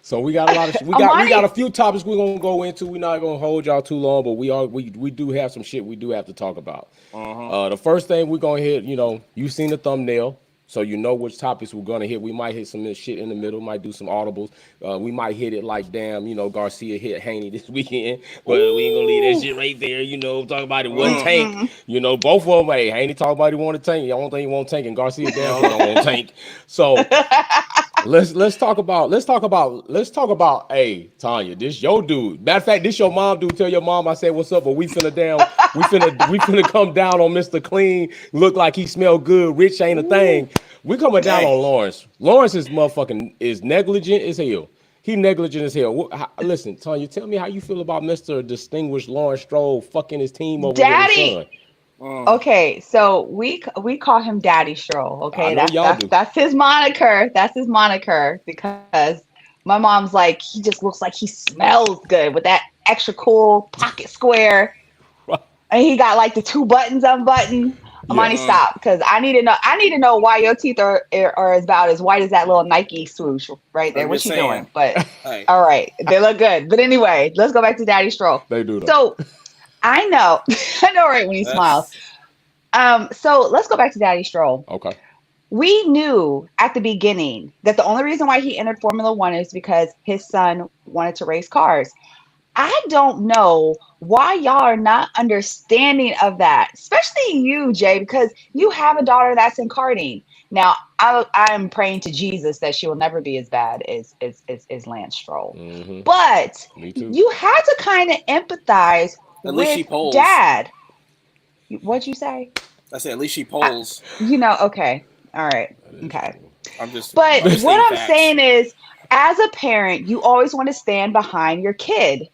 So we got a lot of we got a few topics we're gonna go into. We're not gonna hold y'all too long, but we do have some shit we do have to talk about. The first thing we're gonna hit, you've seen the thumbnail, so you know which topics we're gonna hit. We might hit some shit in the middle, might do some audibles. We might hit it like damn, Garcia hit Haney this weekend, but we ain't gonna leave that shit right there. Talk about it one tank. Both of them. Hey, Haney talk about he want to tank. I don't think he want tank, and Garcia damn don't want tank. So. Let's talk about hey Tanya, this your dude. Matter of fact, this your mom dude. Tell your mom I said what's up, but we finna come down on Mr. Clean, look like he smell good, rich ain't a thing. We coming down on Lawrence. Lawrence is negligent as hell. He negligent as hell. Listen, Tanya, tell me how you feel about Mr. Distinguished Lawrence Stroll fucking his team over with his son. Okay, so we call him Daddy Stroll. Okay, that's his moniker. That's his moniker because my mom's like, he just looks like he smells good with that extra cool pocket square, and he got like the 2 buttons unbuttoned. Amani, stop, because I need to know why your teeth are about as white as that little Nike swoosh right there. What you doing? But all right, they look good. But anyway, let's go back to Daddy Stroll. They do. So. I know, right when he smiles. So let's go back to Daddy Stroll. Okay. We knew at the beginning that the only reason why he entered Formula One is because his son wanted to race cars. I don't know why y'all are not understanding of that, especially you, Jay, because you have a daughter that's in karting. Now, I am praying to Jesus that she will never be as bad as Lance Stroll. Mm-hmm. But you had to kind of empathize at least she polls. Dad. What'd you say? I said at least she polls. Okay. All right. Okay. But what I'm saying is, as a parent, you always want to stand behind your kid.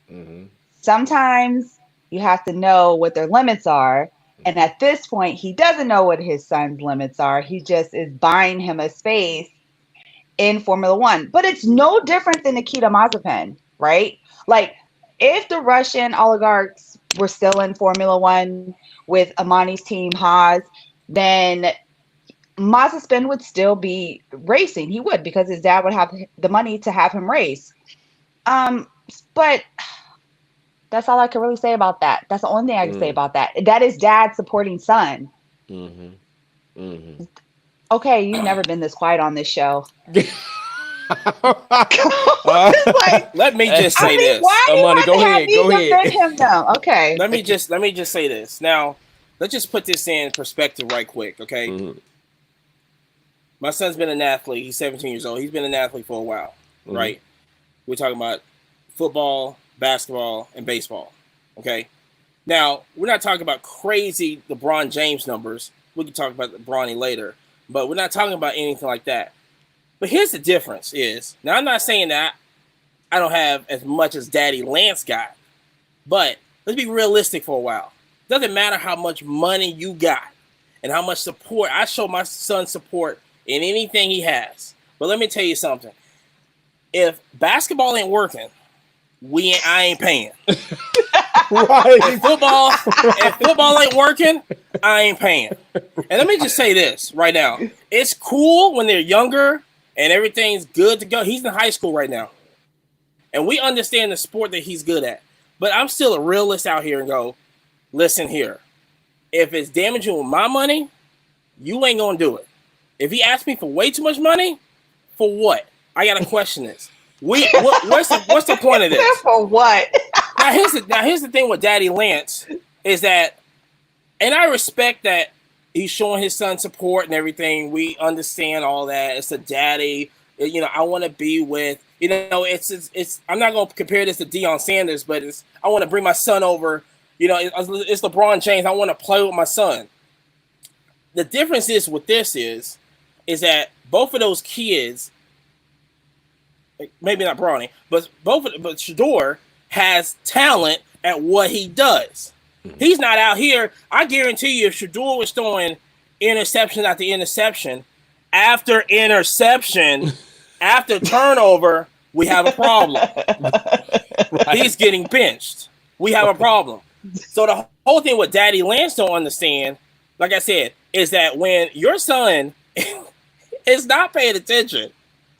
Mm-hmm. Sometimes you have to know what their limits are. And at this point, he doesn't know what his son's limits are. He just is buying him a space in Formula One. But it's no different than Nikita Mazepin, right? Like, if the Russian oligarchs were still in Formula One with Amani's team, Haas, then Mazepin would still be racing. He would, because his dad would have the money to have him race. But that's all I can really say about that. That's the only thing I can say about that. That is dad supporting son. Mm-hmm. Mm-hmm. Okay, you've never been this quiet on this show. Let me just say this. Money, go ahead. Him now. Okay. Let me just say this. Now, let's just put this in perspective right quick, okay? Mm-hmm. My son's been an athlete. He's 17 years old. He's been an athlete for a while, right? We're talking about football, basketball, and baseball, okay? Now, we're not talking about crazy LeBron James numbers. We can talk about Bronny later, but we're not talking about anything like that. But here's the difference is, now I'm not saying that I don't have as much as Daddy Lance got, but let's be realistic for a while. Doesn't matter how much money you got and how much support. I show my son support in anything he has. But let me tell you something. If basketball ain't working, I ain't paying. Right. If football ain't working, I ain't paying. And let me just say this right now. It's cool when they're younger and everything's good to go. He's in high school right now. And we understand the sport that he's good at. But I'm still a realist out here and go, listen here. If it's damaging my money, you ain't going to do it. If he asks me for way too much money, for what? I got to question this. What's the point of this? For what? Now here's the thing with Daddy Lance is that, and I respect that he's showing his son support and everything. We understand all that. It's a daddy. I want to be with. It's. I'm not gonna compare this to Deion Sanders, but I want to bring my son over. It's LeBron James. I want to play with my son. The difference is with this is that both of those kids, maybe not Bronny, but Shador has talent at what he does. Mm-hmm. He's not out here. I guarantee you, if Shador was throwing interception after interception, after turnover, we have a problem. Right. He's getting benched. We have a problem. So the whole thing with Daddy Lance don't understand, like I said, is that when your son is not paying attention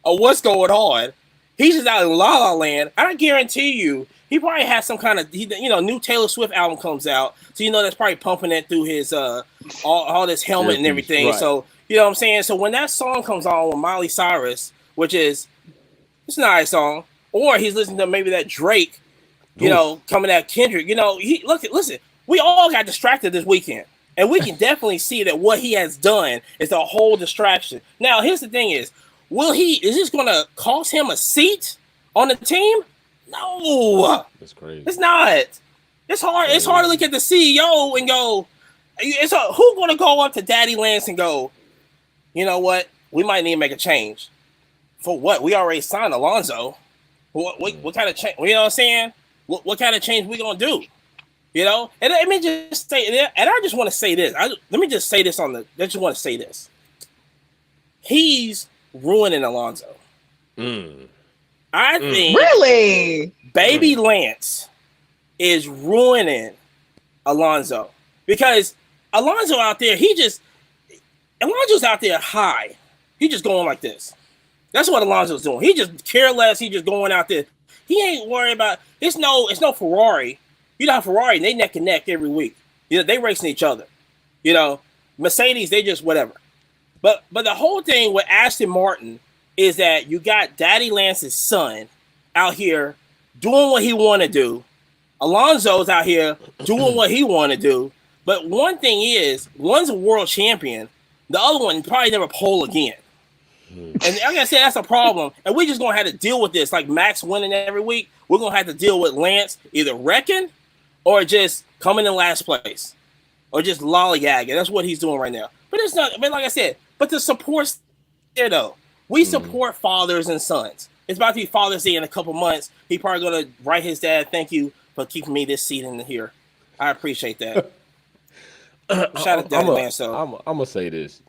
of what's going on, He's just out in La La Land. I guarantee you, he probably has some kind of, new Taylor Swift album comes out. So, that's probably pumping it through his, all this helmet and everything. Right. So, you know what I'm saying? So when that song comes on with Miley Cyrus, which is, it's a nice song, or he's listening to maybe that Drake, coming at Kendrick, listen, we all got distracted this weekend. And we can definitely see that what he has done is a whole distraction. Now, here's the thing is this going to cost him a seat on the team? No. That's crazy. It's not. It's hard. It's hard to look at the CEO and go, who's going to go up to Daddy Lance and go, you know what? We might need to make a change. For what? We already signed Alonso. What kind of change? You know what I'm saying? What kind of change we going to do? And let me just say, and I just want to say this. Let me just say this I just want to say this. He's ruining Alonso. I think really Baby Lance is ruining Alonso because Alonso's out there high. He just going like this. That's what Alonso's doing. He just care less. He just going out there. He ain't worried about. It's no Ferrari. Ferrari, they neck and neck every week. They racing each other. Mercedes, they just whatever. But the whole thing with Aston Martin is that you got Daddy Lance's son out here doing what he want to do. Alonso's out here doing what he want to do. But one thing is, one's a world champion. The other one probably never pole again. And like I said, that's a problem. And we're just going to have to deal with this. Like Max winning every week, we're going to have to deal with Lance either wrecking or just coming in last place, or just lollygagging. That's what he's doing right now. But it's not. Like I said, but the support's there though. We support fathers and sons. It's about to be Father's Day in a couple months. He probably gonna write his dad, "Thank you for keeping me this seat in here. I appreciate that." Shout out to Daddy Lance. I'm gonna say this.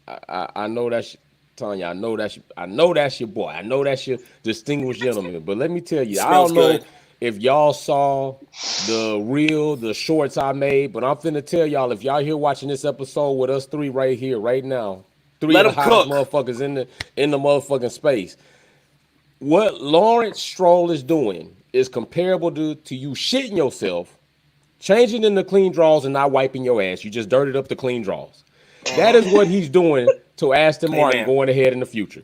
I know that's Tanya. I know that's your boy. I know that's your distinguished gentleman. But let me tell you, I don't know if y'all saw the shorts I made, but I'm finna tell y'all, if y'all here watching this episode with us three right here, right now, three of the hottest motherfuckers in the motherfucking space. What Lawrence Stroll is doing is comparable to you shitting yourself, changing into clean draws and not wiping your ass. You just dirted up the clean draws. That is what he's doing to Aston Martin going ahead in the future.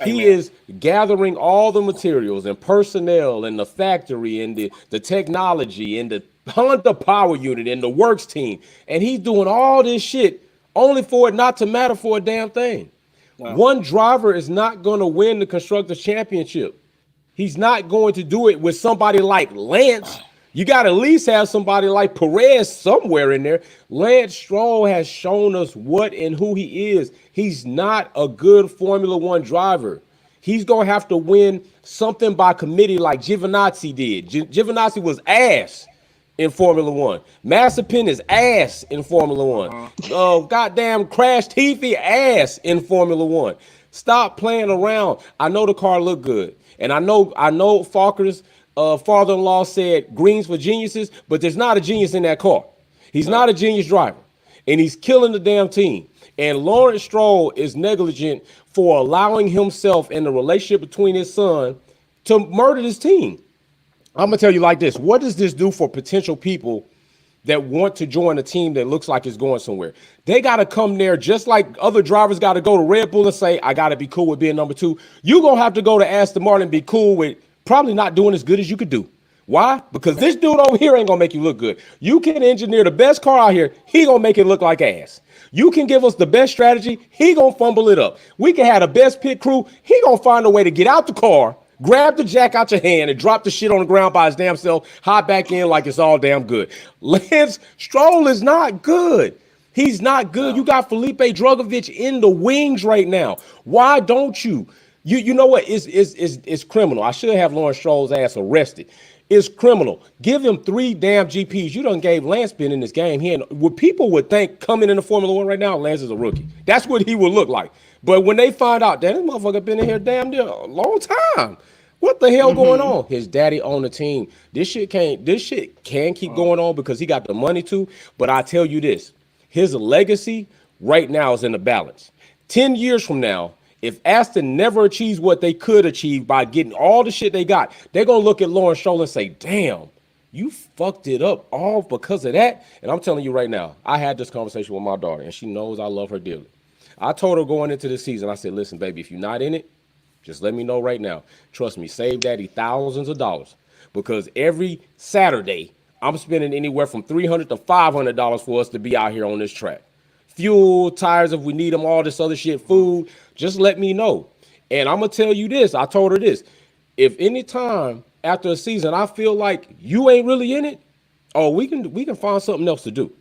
He is gathering all the materials and personnel and the factory and the technology and the Honda power unit and the works team. And he's doing all this shit only for it not to matter for a damn thing. Wow. One driver is not going to win the Constructors' Championship. He's not going to do it with somebody like Lance. You got to at least have somebody like Perez somewhere in there. Lance Stroll has shown us what and who he is. He's not a good Formula One driver. He's going to have to win something by committee like Giovinazzi did. Giovinazzi was ass in Formula One. Mazepin is ass in Formula One. Goddamn Crash Teefy ass in Formula One. Stop playing around. I know the car looked good. And I know Falker's father-in-law said greens for geniuses, but there's not a genius in that car. He's not a genius driver, and he's killing the damn team. And Lawrence Stroll is negligent for allowing himself and the relationship between his son to murder this team. I'm going to tell you like this. What does this do for potential people that want to join a team that looks like it's going somewhere? They got to come there just like other drivers got to go to Red Bull and say, I got to be cool with being number two. You're going to have to go to Aston Martin and be cool with probably not doing as good as you could do. Why? Because this dude over here ain't gonna make you look good. You can engineer the best car out here, he gonna make it look like ass. You can give us the best strategy, he gonna fumble it up. We can have the best pit crew, he gonna find a way to get out the car, grab the jack out your hand and drop the shit on the ground by his damn self, hop back in like it's all damn good. Lance Stroll is not good. He's not good. You got Felipe Drugovich in the wings right now. Why don't you? You know what? It's criminal. I should have Lawrence Stroll's ass arrested. It's criminal. Give him 3 damn GPs. You done gave Lance been in this game. What people would think coming into Formula One right now, Lance is a rookie. That's what he would look like. But when they find out, damn, this motherfucker been in here damn near a long time. What the hell going on? His daddy on the team. This shit can keep going on because he got the money to. But I tell you this, his legacy right now is in the balance. 10 years from now, If Aston never achieves what they could achieve by getting all the shit they got, they're going to look at Lawrence Stroll and say, damn, you fucked it up all because of that. And I'm telling you right now, I had this conversation with my daughter, and she knows I love her dearly. I told her going into the season, I said, listen, baby, if you're not in it, just let me know right now. Trust me, save daddy thousands of dollars, because every Saturday I'm spending anywhere from $300 to $500 for us to be out here on this track. Fuel, tires if we need them, all this other shit, food, just let me know. And I'm going to tell you this. I told her this. If any time after a season I feel like you ain't really in it, oh, we can find something else to do.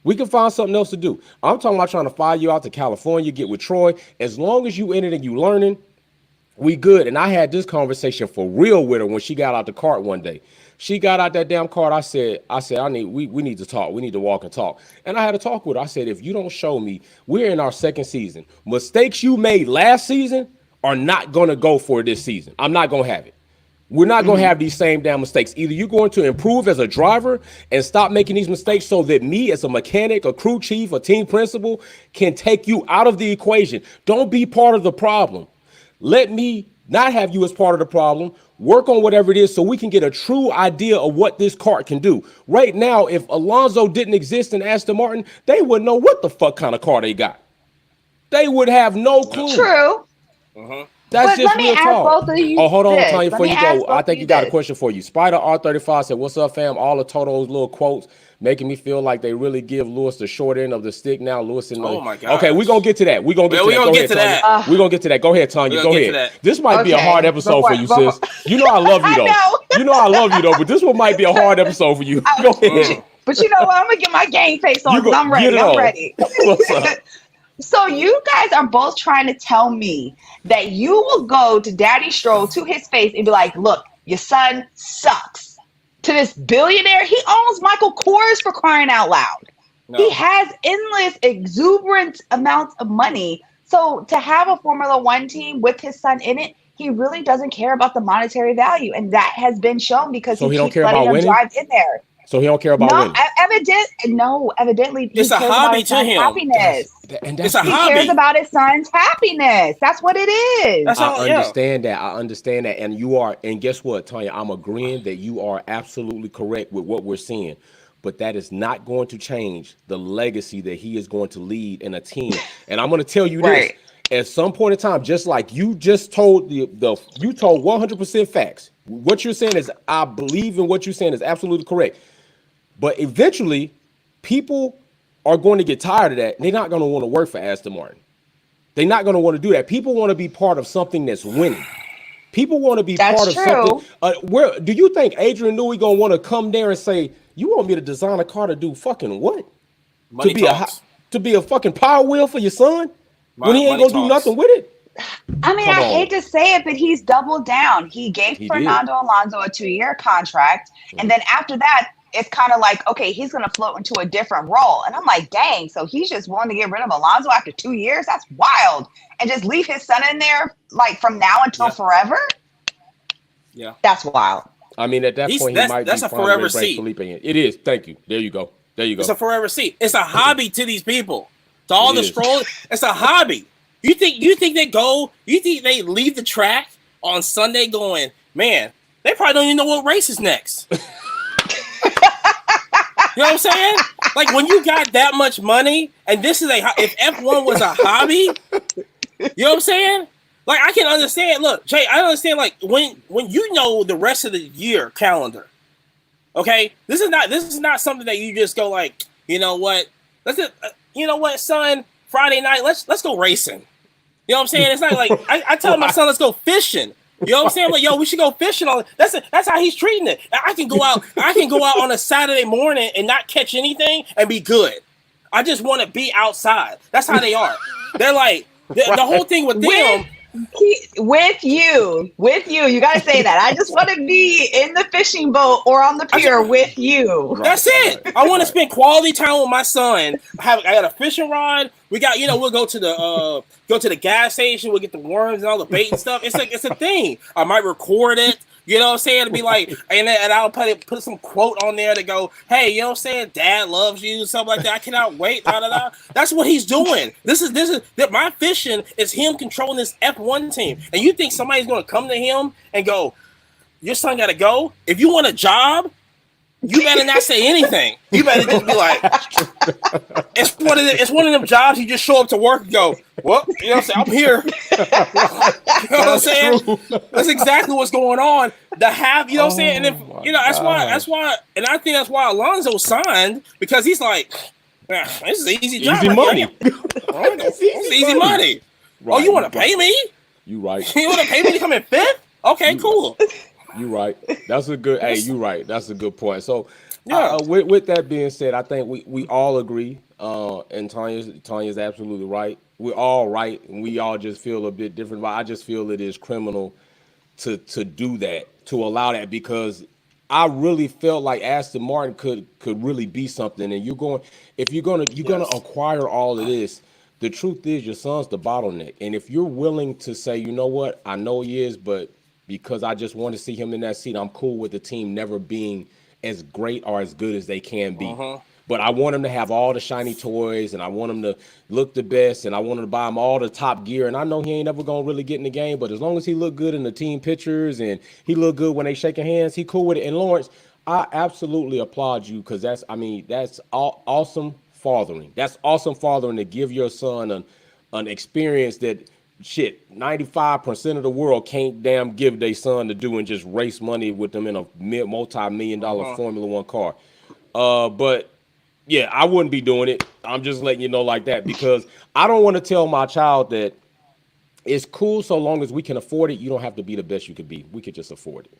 We can find something else to do. I'm talking about trying to fly you out to California, get with Troy. As long as you in it and you learning, we good. And I had this conversation for real with her when she got out the cart one day. She got out that damn cart. I said, we need to talk. We need to walk and talk. And I had a talk with her. I said, if you don't show me, we're in our second season. Mistakes you made last season are not going to go for this season. I'm not going to have it. We're not going to have these same damn mistakes. Either you're going to improve as a driver and stop making these mistakes so that me as a mechanic, a crew chief, a team principal can take you out of the equation. Don't be part of the problem. Let me not have you as part of the problem. Work on whatever it is so we can get a true idea of what this kart can do. Right now, if Alonso didn't exist in Aston Martin, they wouldn't know what the fuck kind of car they got. They would have no clue. True. That's but just let me real ask talk. both of you. Oh, hold on, this. Tanya, before you go, I think you got a this. question for you. Spider R35 said, "What's up, fam? All of Toto's little quotes making me feel like they really give Lewis the short end of the stick now." Lewis and oh my god. Okay, we're gonna get to that. We're gonna get to that. Go ahead, Tanya. We're gonna get to that. Go ahead, Tanya. Go ahead. This might be a hard episode for you, sis. You know I love you though. You know I love you though, but this one might be a hard episode for you. Go ahead. But you know what? I'm gonna get my game face on. I'm ready. I'm ready. What's up? So you guys are both trying to tell me that you will go to Daddy Stroll to his face and be like, look, your son sucks. To this billionaire, he owns Michael Kors, for crying out loud. No. He has endless, exuberant amounts of money. So to have a Formula One team with his son in it, he really doesn't care about the monetary value. And that has been shown because he keeps letting him drive in there. So he don't care about winning. Evidently, it's a hobby to him. Happiness. It's a hobby. He cares about his son's happiness. That's what it is. I understand that. I understand that. And you are, and guess what, Tanya? I'm agreeing that you are absolutely correct with what we're seeing. But that is not going to change the legacy that he is going to lead in a team. And I'm going to tell you this. At some point in time, just like you just told you told 100% facts. What you're saying is, I believe in what you're saying is absolutely correct. But eventually, people are going to get tired of that. They're not going to want to work for Aston Martin. They're not going to want to do that. People want to be part of something that's winning. People want to be part of something. Where do you think Adrian Newey going to want to come there and say, "You want me to design a car to do fucking what? Money to be a fucking power wheel for your son when he ain't gonna do nothing with it?" I mean, I hate to say it, but he's doubled down. He gave Fernando Alonso a 2-year contract, and then after that, it's kind of like, okay, he's going to float into a different role. And I'm like, dang, so he's just willing to get rid of Alonso after 2 years? That's wild. And just leave his son in there, like, from now until forever? Yeah. That's wild. I mean, at that point, he might be a forever seat. Felipe in. It is. Thank you. There you go. It's a forever seat. It's a hobby to these people. To all the stroll, it's a hobby. You think they leave the track on Sunday going, man, they probably don't even know what race is next. You know what I'm saying? Like, when you got that much money, and this is if F1 was a hobby, you know what I'm saying? Like, I can understand. Look, Jay, I understand. Like, when you know the rest of the year calendar, okay, this is not something that you just go like, you know what? You know what, son? Friday night, let's go racing. You know what I'm saying? It's not like I tell my son, let's go fishing. You know what I'm saying? Like, yo, we should go fishing. That's how he's treating it. I can go out on a Saturday morning and not catch anything and be good. I just want to be outside. That's how they are. They're like the whole thing with them. With you, you got to say that. I just want to be in the fishing boat or on the pier with you. That's it. I want to spend quality time with my son. I got a fishing rod. We got, we'll go to the gas station. We'll get the worms and all the bait and stuff. It's a thing. I might record it. You know what I'm saying? To be like, and I'll put some quote on there to go, hey, you know what I'm saying? Dad loves you, something like that. I cannot wait. Da, da, da. That's what he's doing. This is my vision is him controlling this F1 team. And you think somebody's going to come to him and go, your son got to go? If you want a job, you better not say anything. You better just be like, it's one of them jobs you just show up to work and go, well, you know what I'm saying? I'm here. You know what I'm saying? That's exactly what's going on. You know what I'm saying? And if, that's why, and I think that's why Alonso signed, because he's like, this is an easy job. Easy money. It's easy money. Right. Oh, you want to pay me? You right. You want to pay me to come in fifth? Okay, cool. You right. That's a good. Hey, you right. That's a good point. So, with that being said, I think we all agree. And Tanya's absolutely right. We're all right, and we all just feel a bit different. But I just feel it is criminal to do that, to allow that, because I really felt like Aston Martin could really be something. And if you're gonna acquire all of this, the truth is your son's the bottleneck. And if you're willing to say, you know what, I know he is, but because I just want to see him in that seat, I'm cool with the team never being as great or as good as they can be. But I want him to have all the shiny toys, and I want him to look the best, and I want him to buy him all the top gear. And I know he ain't ever going to really get in the game, but as long as he look good in the team pictures and he look good when they shaking hands, he cool with it. And Lawrence, I absolutely applaud you, because that's awesome fathering. That's awesome fathering, to give your son an experience that, 95% of the world can't damn give their son to do, and just race money with them in a multi-million-dollar Formula One car. But yeah, I wouldn't be doing it. I'm just letting you know like that, because I don't want to tell my child that it's cool so long as we can afford it. You don't have to be the best you could be. We could just afford it.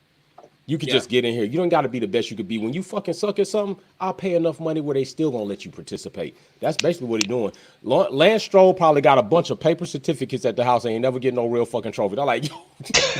You could just get in here. You don't got to be the best you could be. When you fucking suck at something, I'll pay enough money where they still gonna let you participate. That's basically what he's doing. Lance Stroll probably got a bunch of paper certificates at the house and ain't never get no real fucking trophy. They're like, yo,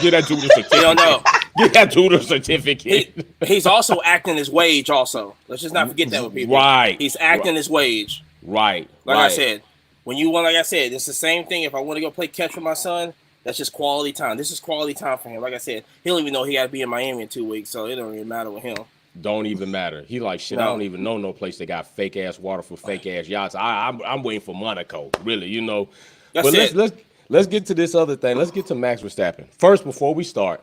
get that dude a certificate. You don't know. Get that dude a certificate. He's also acting his wage also. Let's just not forget that with people. Right. He's acting his wage. Right. I said, like I said, it's the same thing. If I want to go play catch with my son, that's just quality time. This is quality time for him. Like I said, he don't even know he got to be in Miami in 2 weeks, so it don't even matter with him. Don't even matter. He like, shit, no. I don't even know no place that got fake ass water for fake ass yachts. I'm waiting for Monaco, really, you know. But let's get to this other thing. Let's get to Max Verstappen. First, before we start,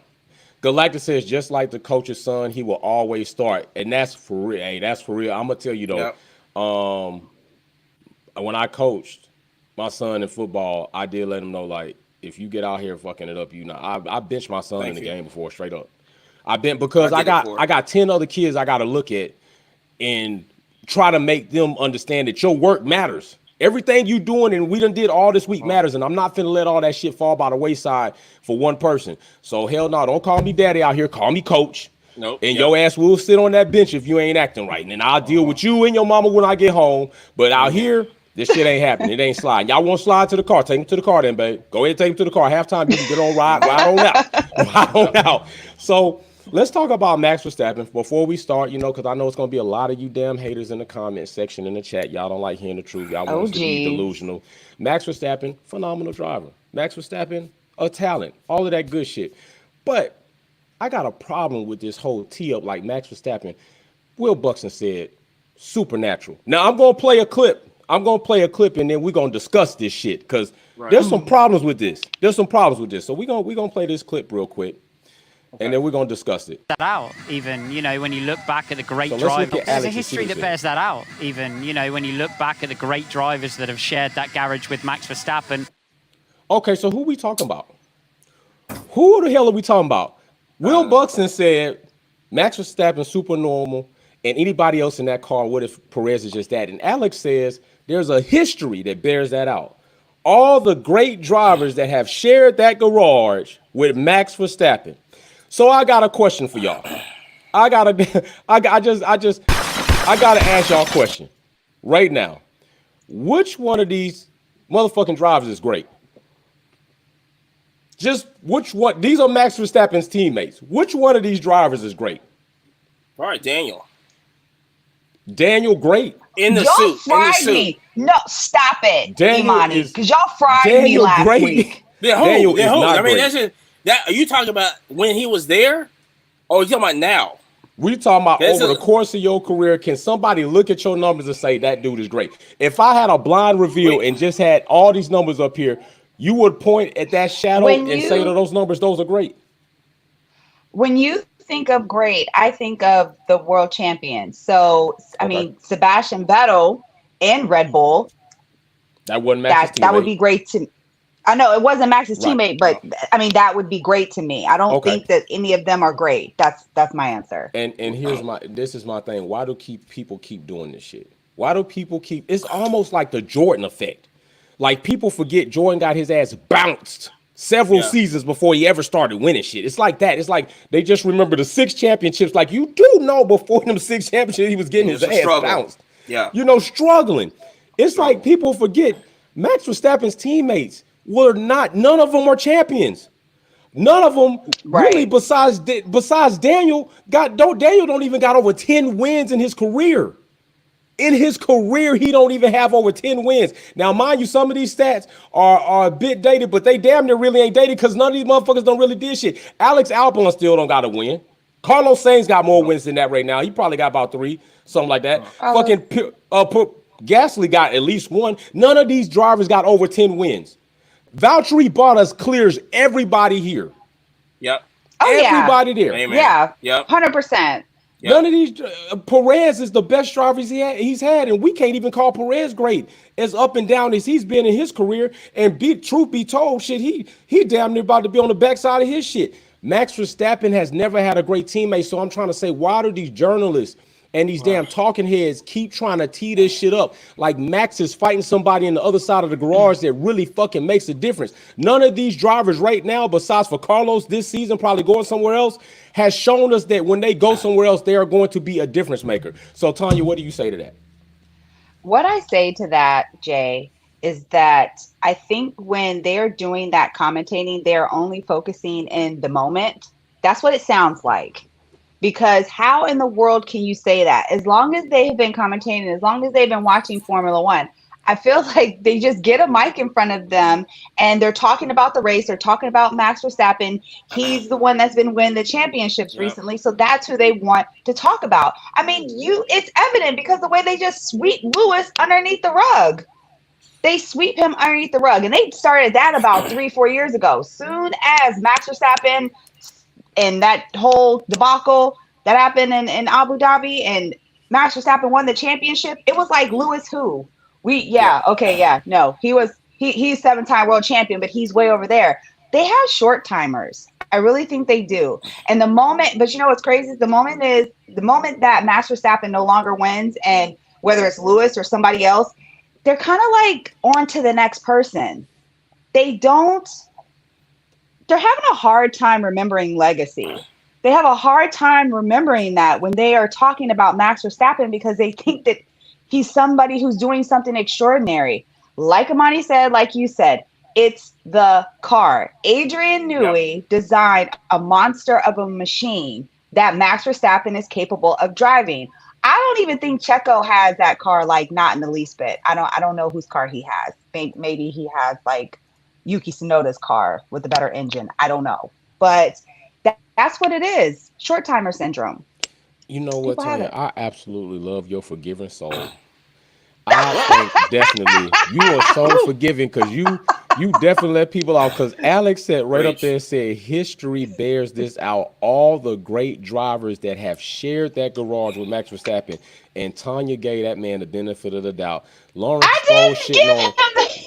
Galactus says, just like the coach's son, he will always start. And that's for real. Hey, that's for real. I'm gonna tell you though, when I coached my son in football, I did let him know, like, if you get out here fucking it up, you know, I benched my son in the game before, straight up. Because I got 10 other kids I got to look at and try to make them understand that your work matters. Everything you doing and we done did all this week matters, and I'm not finna let all that shit fall by the wayside for one person. So hell no, don't call me daddy out here. Call me coach. Nope. And your ass will sit on that bench if you ain't acting right. And then I'll deal with you and your mama when I get home. But out here, this shit ain't happening. It ain't sliding. Y'all want to slide to the car? Take him to the car then, babe. Go ahead and take him to the car. Halftime, you can get on ride on out. Ride on out. So let's talk about Max Verstappen before we start, you know, because I know it's going to be a lot of you damn haters in the comment section, in the chat. Y'all don't like hearing the truth. Y'all want us to be delusional. Max Verstappen, phenomenal driver. Max Verstappen, a talent. All of that good shit. But I got a problem with this whole tee-up like Max Verstappen. Will Buxton said, supernatural. Now, I'm going to play a clip. And then we're going to discuss this shit, because there's some problems with this. So we're gonna play this clip real quick, and then we're going to discuss it. That out, even, you know, when you look back at the great drivers. There's a history that bears that out, even, you know, when you look back at the great drivers that have shared that garage with Max Verstappen. Okay, so who we talking about? Who the hell are we talking about? Will Buxton said Max Verstappen super normal, and anybody else in that car, what if Perez is just that? And Alex says there's a history that bears that out. All the great drivers that have shared that garage with Max Verstappen. So I got a question for y'all. I gotta ask y'all a question right now. Which one of these motherfucking drivers is great? Just which one? These are Max Verstappen's teammates. Which one of these drivers is great? All right, Daniel, great. In the y'all suit. Fried me. No, stop it, Imani, because y'all fried me last week. Daniel is not great. Are you talking about when he was there? Oh, you're talking about now? We talking about over the course of your career. Can somebody look at your numbers and say that dude is great? If I had a blind reveal and just had all these numbers up here, you would point at that shadow and say to those numbers, those are great. When you think of great, I think of the world champion. So, I mean, Sebastian Vettel in Red Bull. That wasn't Max's teammate. That would be great to me. I know it wasn't Max's teammate, but I mean, that would be great to me. I don't think that any of them are great. That's my answer. And this is my thing. Why do people keep doing this shit? Why do people keep, it's almost like the Jordan effect. Like people forget Jordan got his ass bounced several seasons before he ever started winning shit. It's like that. It's like they just remember the 6 championships. Like you do know before them 6 championships, he was getting his ass bounced. Yeah. You know, struggling. It's like people forget Max Verstappen's teammates were not, none of them are champions. None of them really, besides Daniel, Daniel don't even got over 10 wins in his career. In his career, he don't even have over 10 wins. Now, mind you, some of these stats are a bit dated, but they damn near really ain't dated because none of these motherfuckers don't really did shit. Alex Albon still don't got a win. Carlos Sainz got more wins than that right now. He probably got about 3, something like that. Gasly got at least 1. None of these drivers got over 10 wins. Valtteri Bottas clears everybody here. Yep. Oh, everybody there. Amen. Yeah. Yep. 100%. Yep. None of these. Perez is the best driver he's had, and we can't even call Perez great. As up and down as he's been in his career, and truth be told, shit, he damn near about to be on the backside of his shit. Max Verstappen has never had a great teammate, so I'm trying to say, why do these journalists and these damn talking heads keep trying to tee this shit up like Max is fighting somebody on the other side of the garage that really fucking makes a difference? None of these drivers right now, besides for Carlos this season, probably going somewhere else, has shown us that when they go somewhere else, they are going to be a difference maker. So, Tanya, what do you say to that? What I say to that, Jay, is that I think when they're doing that commentating, they're only focusing in the moment. That's what it sounds like. Because how in the world can you say that? As long as they have been commentating, as long as they've been watching Formula One, I feel like they just get a mic in front of them and they're talking about the race. They're talking about Max Verstappen. He's the one that's been winning the championships recently. So that's who they want to talk about. I mean, it's evident because the way they just sweep Lewis underneath the rug. They sweep him underneath the rug. And they started that about 3-4 years ago. Soon as Max Verstappen and that whole debacle that happened in Abu Dhabi and Max Verstappen won the championship, it was like, Lewis who? He's 7-time world champion, but he's way over there. They have short timers. I really think they do. And the moment, but you know what's crazy? The moment that Max Verstappen no longer wins, and whether it's Lewis or somebody else, they're kind of like on to the next person. They're having a hard time remembering legacy. They have a hard time remembering that when they are talking about Max Verstappen because they think that he's somebody who's doing something extraordinary. Like Amani said, like you said, it's the car. Adrian Newey designed a monster of a machine that Max Verstappen is capable of driving. I don't even think Checo has that car, like not in the least bit. I don't know whose car he has. Maybe he has like Yuki Tsunoda's car with a better engine. I don't know. But that's what it is. Short timer syndrome. You know what, Tanya? I absolutely love your forgiving soul. I think definitely you are so forgiving because you definitely let people out. Because Alex said up there, said history bears this out. All the great drivers that have shared that garage with Max Verstappen, and Tanya gave that man the benefit of the doubt. Lawrence Stroll shitting on.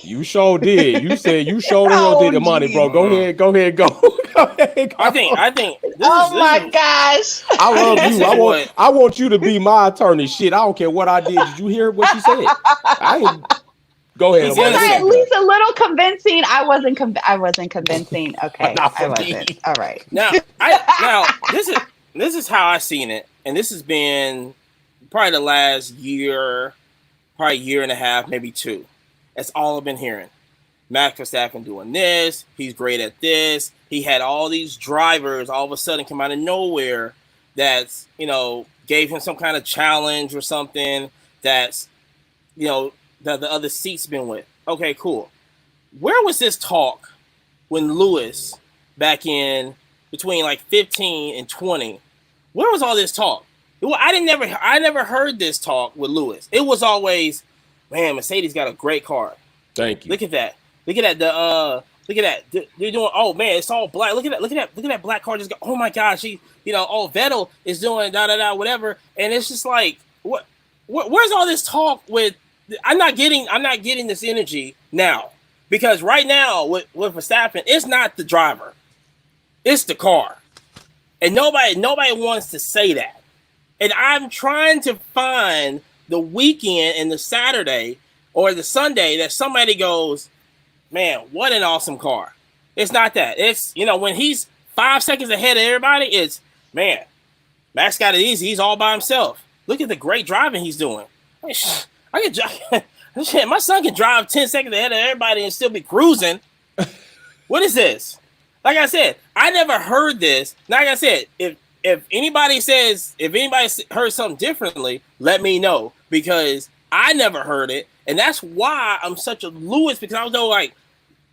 You sure did. You said you showed him did the money, bro. Go ahead, go. I think. My gosh! I love you. I want you to be my attorney. Shit, I don't care what I did. Did you hear what she said? Go ahead. Was I at least a little convincing? I wasn't convincing. Okay, I wasn't. All right. Now this is how I seen it, and this has been probably the last year, probably year and a half, maybe 2. That's all I've been hearing. Max Verstappen doing this. He's great at this. He had all these drivers all of a sudden come out of nowhere that's, gave him some kind of challenge or something that's, that the other seats been with. Okay, cool. Where was this talk when Lewis back in between like 15 and 20 where was all this talk? I never heard this talk with Lewis. It was always, man, Mercedes got a great car. Thank you. Look at that. Look at that. Look at that. They're doing. Oh man, it's all black. Look at that. Look at that black car. Just go. Oh my gosh. Vettel is doing whatever. And it's just like, where's all this talk with? I'm not getting this energy now, because right now with Verstappen, it's not the driver, it's the car, and nobody wants to say that. And I'm trying to find the weekend and the Saturday or the Sunday that somebody goes, man, what an awesome car. It's not that. It's, when he's 5 seconds ahead of everybody, it's, man, Max got it easy. He's all by himself. Look at the great driving he's doing. I can drive. Shit, my son can drive 10 seconds ahead of everybody and still be cruising. What is this? Like I said, I never heard this. Like I said, if anybody heard something differently, let me know, because I never heard it, and that's why I'm such a Lewis, because I was like,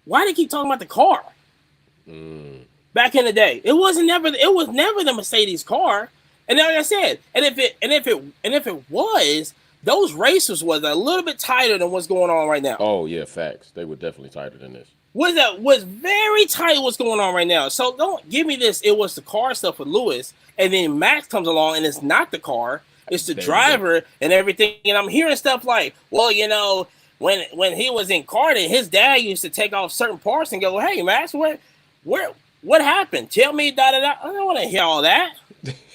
why do they keep talking about the car? Back in the day, it was never the Mercedes car, and like I said, and if it was, those races was a little bit tighter than what's going on right now. Oh yeah, facts. They were definitely tighter than this. Was very tight what's going on right now. So don't give me this. It was the car stuff with Lewis, and then Max comes along and it's not the car, it's the driver and everything. And I'm hearing stuff like, well, when he was in karting, his dad used to take off certain parts and go, hey Max, what happened? Tell me da da da. I don't want to hear all that.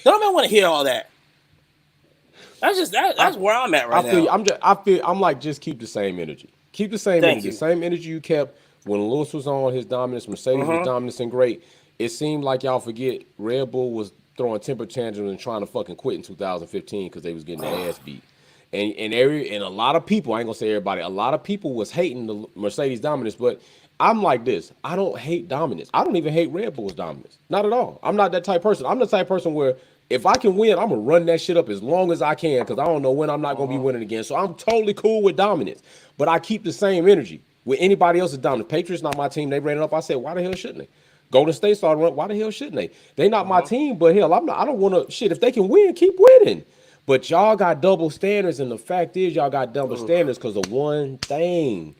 Don't want to hear all that. That's just that's where I'm at right now. I'm like, just keep the same energy. Keep the same energy. The same energy you kept when Lewis was on his dominance, Mercedes was dominant and great. It seemed like y'all forget Red Bull was throwing temper tantrums and trying to fucking quit in 2015 because they was getting their ass beat. And a lot of people, I ain't gonna say everybody, a lot of people was hating the Mercedes dominance, but I'm like this. I don't hate dominance. I don't even hate Red Bull's dominance. Not at all. I'm not that type of person. I'm the type of person where if I can win, I'm going to run that shit up as long as I can, because I don't know when I'm not going to be winning again. So I'm totally cool with dominance. But I keep the same energy with anybody else's dominance. Patriots not my team. They ran it up. I said, why the hell shouldn't they? Golden State started running. Why the hell shouldn't they? They not my team, but hell, I don't want to, shit, if they can win, keep winning. But y'all got double standards, and the fact is y'all got double standards because of one thing.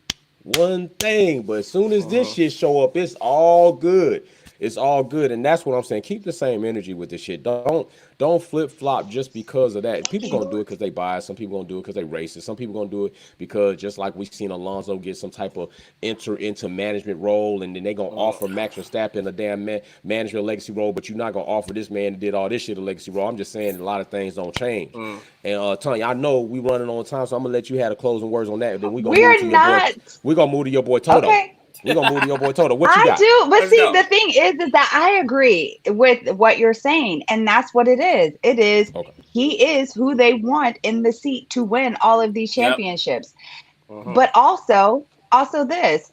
But as soon as this shit show up, it's all good. It's all good, and that's what I'm saying. Keep the same energy with this shit. Don't flip flop just because of that. People gonna do it because they biased. Some people gonna do it because they racist. Some people gonna do it because just like we seen Alonso get some type of enter into management role, and then they gonna offer Max Verstappen a damn management legacy role, but you're not gonna offer this man that did all this shit a legacy role. I'm just saying a lot of things don't change. And Tanya, I know we running on time, so I'm gonna let you have the closing words on that. Then we're gonna move to your boy Toto. Okay. We're going to move to your boy Toto. What you got? I do. But the thing is that I agree with what you're saying. And that's what it is. It is, he is who they want in the seat to win all of these championships. But also this,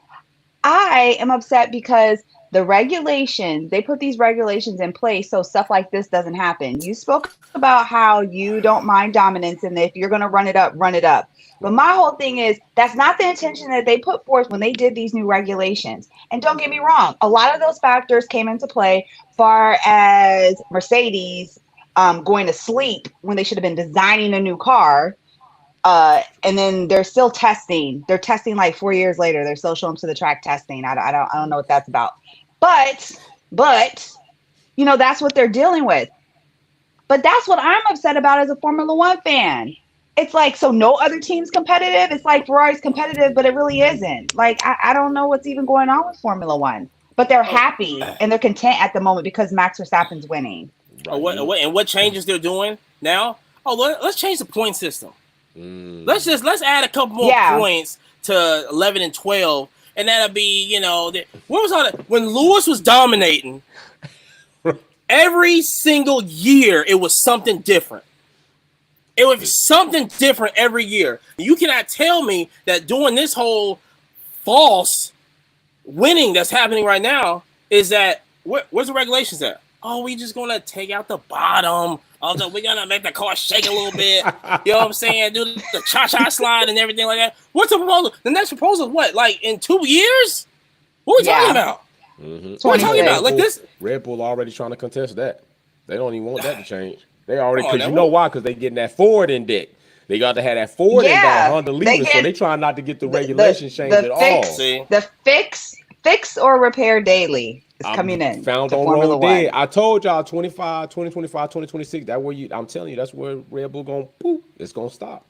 I am upset because the regulations, they put these regulations in place so stuff like this doesn't happen. You spoke about how you don't mind dominance, and if you're going to run it up, run it up. But my whole thing is that's not the intention that they put forth when they did these new regulations. And don't get me wrong, a lot of those factors came into play far as Mercedes going to sleep when they should have been designing a new car. And then they're still testing. They're testing like 4 years later. They're still showing to the track testing. I don't know what that's about. But that's what they're dealing with. But that's what I'm upset about as a Formula One fan. It's like, so no other team's competitive. It's like Ferrari's competitive, but it really isn't. Like, I don't know what's even going on with Formula One. But they're happy and they're content at the moment because Max Verstappen's winning. What changes they're doing now? Let's change the point system. Let's add a couple more points to 11 and 12, and that'll be, what was all that? When Lewis was dominating, every single year it was something different. It was something different every year. You cannot tell me that doing this whole false winning that's happening right now is that where's the regulations at? Oh, we just gonna take out the bottom. Also, we're gonna make the car shake a little bit. You know what I'm saying? Do the cha-cha slide and everything like that. What's the proposal? The next proposal is what? Like in 2 years? What are we talking about? What are we talking about? Like this? Red Bull already trying to contest that. They don't even want that to change. They already, because you know why? Because they getting that Ford in deck. They got to have that Ford in that Honda leader, so they trying not to get the regulations changed at all. The fix or repair daily is coming in. Found on road dead. I told y'all 2025, 2026. That where I'm telling you, that's where Red Bull going. Poof, it's gonna stop.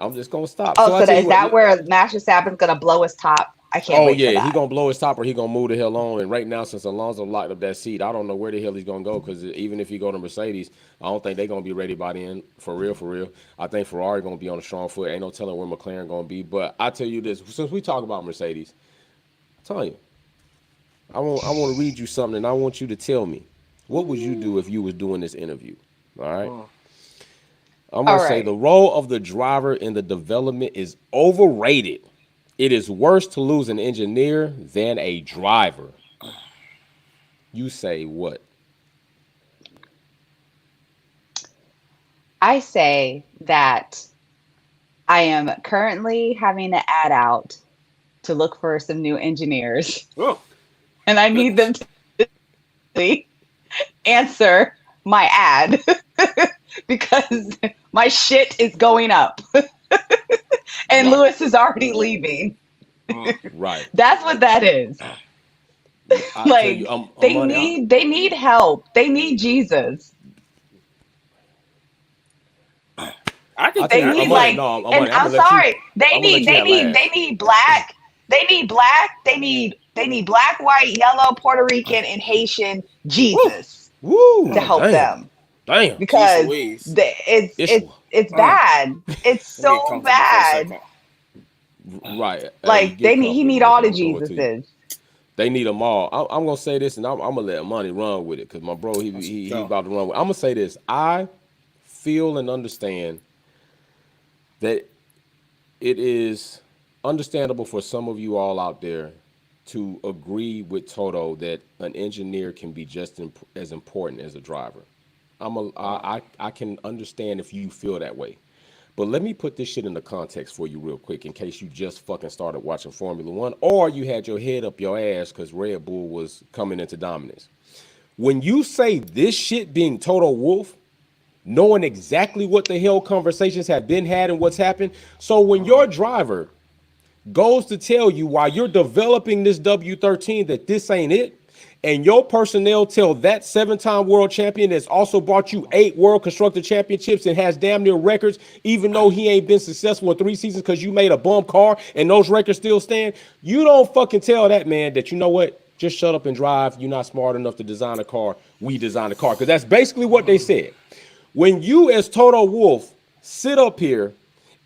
I'm just gonna stop. Oh, so is that where Max Verstappen's gonna blow his top? I can't wait for that. He gonna blow his top or he gonna move the hell on. And right now, since Alonso locked up that seat, I don't know where the hell he's gonna go. Because even if he go to Mercedes, I don't think they're gonna be ready by then. For real. I think Ferrari gonna be on a strong foot. Ain't no telling where McLaren gonna be. But I tell you this: since we talk about Mercedes, I'm telling you, I want to read you something, and I want you to tell me what would you do if you was doing this interview. All right. I'm gonna say the role of the driver in the development is overrated. It is worse to lose an engineer than a driver. You say what? I say that I am currently having an ad out to look for some new engineers. Oh. And I need them to answer my ad because my shit is going up. And Lewis is already leaving. Right. That's what that is. Like they need help. They need Jesus. They need black, white, yellow, Puerto Rican, and Haitian Jesus to help them. Damn. Because it's bad. It's so bad. Right. Like he need all the Jesuses. They need them all. I'm gonna say this, and I'm gonna let Monty run with it because my bro he about to run with it. I'm gonna say this. I feel and understand that it is understandable for some of you all out there to agree with Toto that an engineer can be just as important as a driver. I can understand if you feel that way. But let me put this shit into context for you real quick in case you just fucking started watching Formula One or you had your head up your ass because Red Bull was coming into dominance. When you say this shit being Toto Wolff, knowing exactly what the hell conversations have been had and what's happened, so when your driver goes to tell you while you're developing this W13 that this ain't it, and your personnel tell that 7-time world champion that's also brought you 8 world constructor championships and has damn near records, even though he ain't been successful in 3 seasons because you made a bum car and those records still stand, you don't fucking tell that man that, you know what, just shut up and drive. You're not smart enough to design a car. We design a car. Because that's basically what they said. When you as Toto Wolff sit up here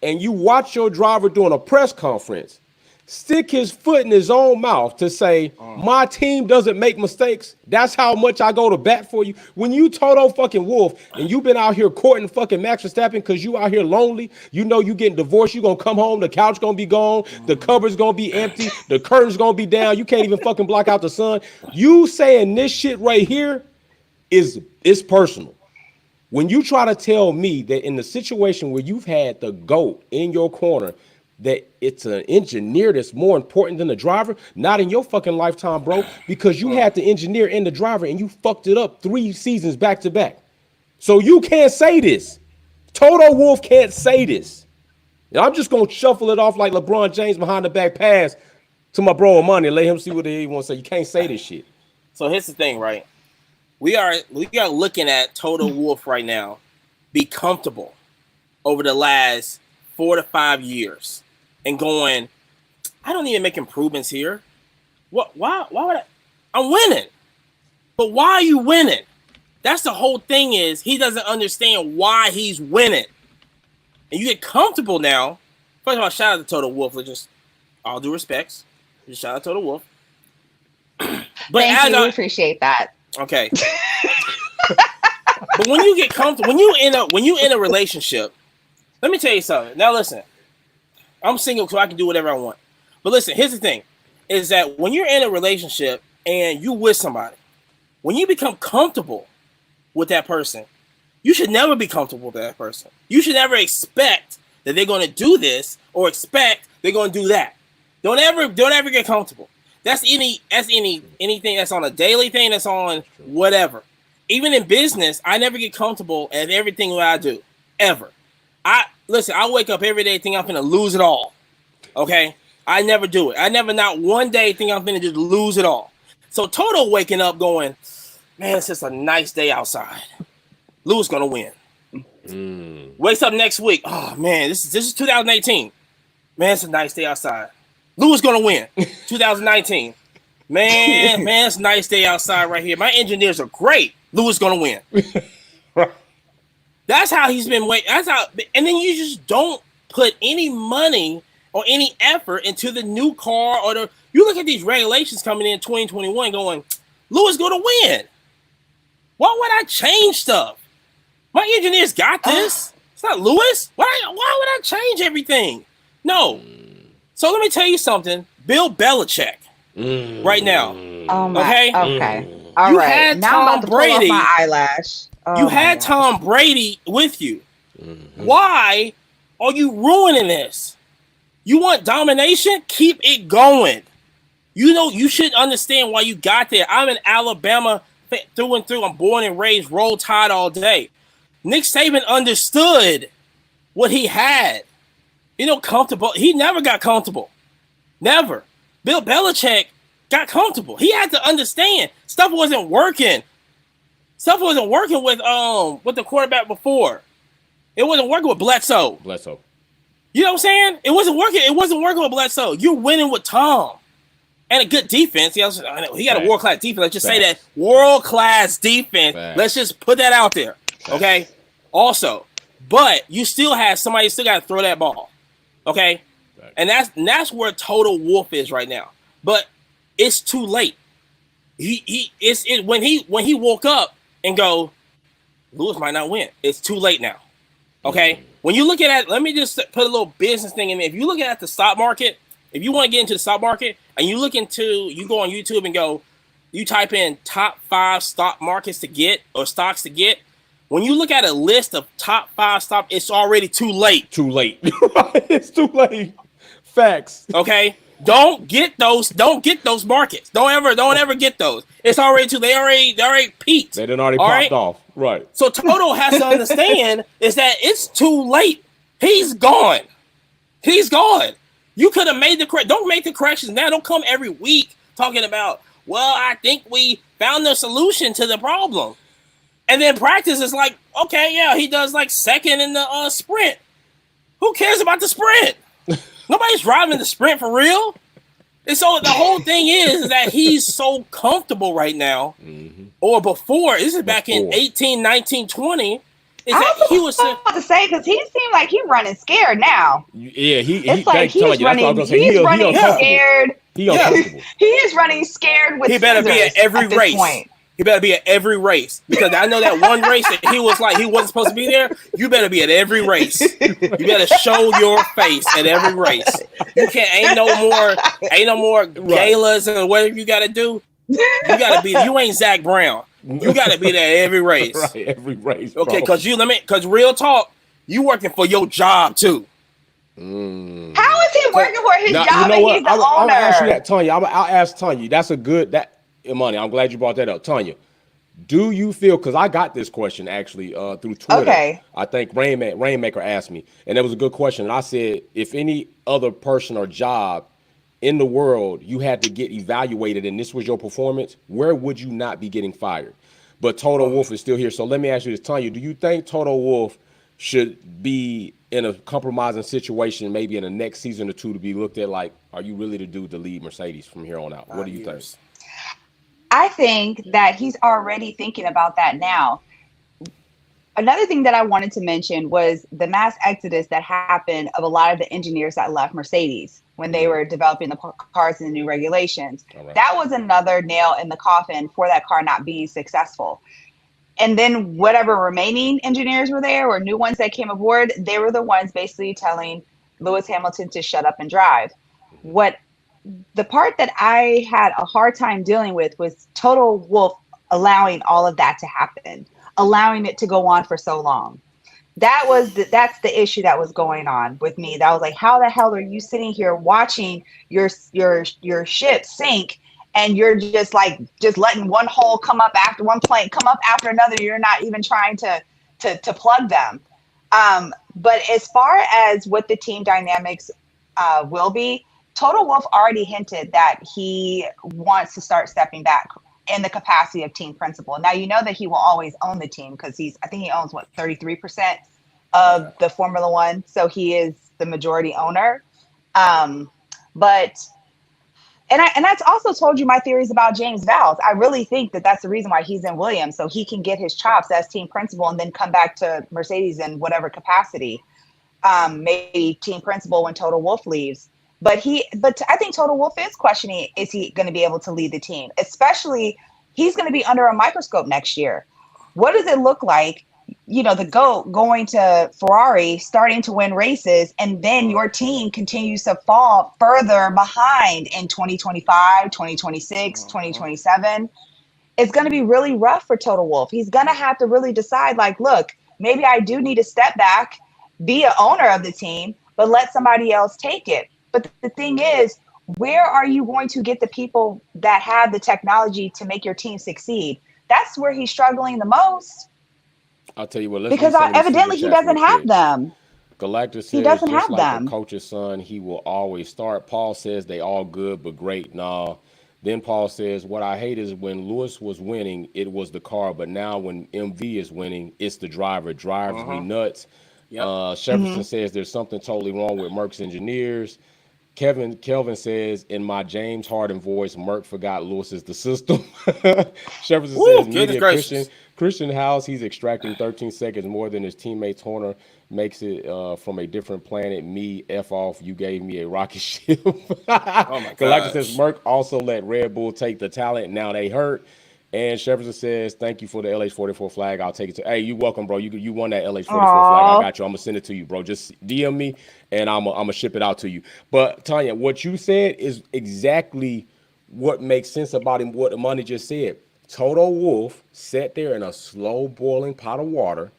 and you watch your driver doing a press conference, stick his foot in his own mouth to say, my team doesn't make mistakes. That's how much I go to bat for you. When you Toto fucking Wolff and you've been out here courting fucking Max Verstappen because you out here lonely, you know you getting divorced, you gonna come home, the couch gonna be gone, the cupboard's gonna be empty, the curtain's gonna be down, you can't even fucking block out the sun. You saying this shit right here is personal. When you try to tell me that in the situation where you've had the GOAT in your corner, that it's an engineer that's more important than the driver, not in your fucking lifetime, bro, because you had the engineer and the driver and you fucked it up 3 seasons back to back. So you can't say this. Toto Wolff can't say this. And I'm just going to shuffle it off like LeBron James behind the back pass to my bro Money and let him see what he wants to say. You can't say this shit. So here's the thing, right? We are looking at Toto Wolff right now be comfortable over the last 4 to 5 years. And going, I don't even make improvements here. What? Why would I? I'm winning. But why are you winning? That's the whole thing is he doesn't understand why he's winning. And you get comfortable now. First of all, shout out to Toto Wolff. Just all due respects. Just shout out to Toto Wolff. But thank you. We appreciate that. Okay. But when you get comfortable, when you in a relationship, let me tell you something. Now listen. I'm single so I can do whatever I want. But listen, here's the thing, is that when you're in a relationship and you with somebody, when you become comfortable with that person, you should never be comfortable with that person. You should never expect that they're going to do this or expect they're going to do that. Don't ever get comfortable. That's anything that's on a daily thing, that's on whatever. even in business, I never get comfortable at everything that I do, ever. I wake up every day thinking I'm going to lose it all. Okay? I never do it. I never, not one day, think I'm going to just lose it all. So Toto waking up going, man, it's just a nice day outside. Lewis going to win. Wakes up next week. Oh, man, this is 2018. Man, it's a nice day outside. Lewis going to win. 2019. Man, it's a nice day outside right here. My engineers are great. Lewis going to win. That's how he's been waiting. That's how, and then you just don't put any money or any effort into the new car or you look at these regulations coming in 2021 going, Lewis going to win. Why would I change stuff? My engineers got this. It's not Lewis. Why would I change everything? No. So let me tell you something. Bill Belichick right now. Oh my. Okay. All you right. Had now Tom I'm about to Brady. pull off my eyelash. Oh you had Tom Brady with you. Why are you ruining this? You want domination? Keep it going. You know, you should understand why you got there. I'm in Alabama through and through. I'm born and raised, roll tide all day. Nick Saban understood what he had. You know, comfortable. He never got comfortable. Never. Bill Belichick got comfortable. He had to understand stuff wasn't working. Stuff wasn't working with the quarterback before. It wasn't working with Bledsoe. You know what I'm saying? It wasn't working. It wasn't working with Bledsoe. You're winning with Tom. And a good defense. He got a world-class defense. Let's just say that. World-class defense. Let's just put that out there. Okay? Also. But you still have somebody still got to throw that ball. Okay? And that's where Toto Wolff is right now. But it's too late. When he woke up and go, Lewis might not win. It's too late now. Okay? When you look at it, let me just put a little business thing in there. If you look at the stock market, if you want to get into the stock market and you go on YouTube and go, you type in top 5 stock markets to get or stocks to get. When you look at a list of top 5 stocks, it's already too late. It's too late. Facts. Okay. Don't get those markets. Don't ever get those. It's already too. They already peaked. They done already popped off. Right. So Toto has to understand is that it's too late. He's gone. You could have made the correct. Don't make the corrections now. Don't come every week talking about, well, I think we found the solution to the problem. And then practice is like, okay, yeah, he does like second in the sprint. Who cares about the sprint? Nobody's driving the sprint for real. And so the whole thing is that he's so comfortable right now, or before, this is back in 18, 19, 20, is that he was about to say, because he seemed like he's running scared now. Yeah, it's like he's running scared. He is running scared with he better be at every race. Point. He better be at every race, because I know that one race that he was like he wasn't supposed to be there. You better be at every race. You better show your face at every race. You can't ain't no more galas and whatever you got to do. You got to be. You ain't Zach Brown. You got to be there at every race. Right, every race. Okay, because real talk, you working for your job too. How is he working for his job? You know what? He's the owner. I'll ask you that, Tanya. I'll ask Tanya. That's a good money. I'm glad you brought that up, Tanya. Do you feel? Because I got this question actually through Twitter. Okay. I think Rainmaker asked me, and it was a good question. And I said, if any other person or job in the world you had to get evaluated, and this was your performance, where would you not be getting fired? But Toto Wolff is still here. So let me ask you this, Tanya. Do you think Toto Wolff should be in a compromising situation, maybe in the next season or two, to be looked at like, are you really the dude to lead Mercedes from here on out? What do you think? I think that he's already thinking about that now. Another thing that I wanted to mention was the mass exodus that happened of a lot of the engineers that left Mercedes when they were developing the cars and the new regulations. Right. That was another nail in the coffin for that car not being successful. And then whatever remaining engineers were there or new ones that came aboard, they were the ones basically telling Lewis Hamilton to shut up and drive. The part that I had a hard time dealing with was Toto Wolff allowing all of that to happen, allowing it to go on for so long. That's the issue that was going on with me. That was like, how the hell are you sitting here watching your ship sink and you're just letting one hole come up after one plank come up after another. You're not even trying to plug them. But as far as what the team dynamics will be, Toto Wolff already hinted that he wants to start stepping back in the capacity of team principal. Now, you know that he will always own the team because I think he owns 33% of the Formula One. So he is the majority owner. But that's also told you my theories about James Vowles. I really think that that's the reason why he's in Williams, so he can get his chops as team principal and then come back to Mercedes in whatever capacity, maybe team principal when Toto Wolff leaves. But I think Toto Wolff is questioning, is he going to be able to lead the team? Especially, he's going to be under a microscope next year. What does it look like, the GOAT going to Ferrari, starting to win races, and then your team continues to fall further behind in 2025, 2026, 2027? It's going to be really rough for Toto Wolff. He's going to have to really decide, look, maybe I do need to step back, be an owner of the team, but let somebody else take it. But the thing is, where are you going to get the people that have the technology to make your team succeed? That's where he's struggling the most. I'll tell you what. Because evidently he doesn't have them. Galactus says, he doesn't just have like them. A coach's son, he will always start. Paul says they all good but great. Nah. Then Paul says, what I hate is when Lewis was winning, it was the car. But now when MV is winning, it's the driver. Drives me nuts. Yep. Shefferson says there's something totally wrong with Merck's engineers. Kelvin says, in my James Harden voice, Merck forgot Lewis is the system. Shefferson says, media Christian House, he's extracting 13 seconds more than his teammates. Horner makes it from a different planet. Me, F off, you gave me a rocket ship. Oh my God. Galactus says, Merck also let Red Bull take the talent. Now they hurt. And Shepardson says, thank you for the LH44 flag. I'll take it to. Hey, you welcome, bro. You won that LH44 flag. I got you. I'm going to send it to you, bro. Just DM me, and I'm going to ship it out to you. But, Tanya, what you said is exactly what makes sense about him, what Amani just said. Toto Wolff sat there in a slow boiling pot of water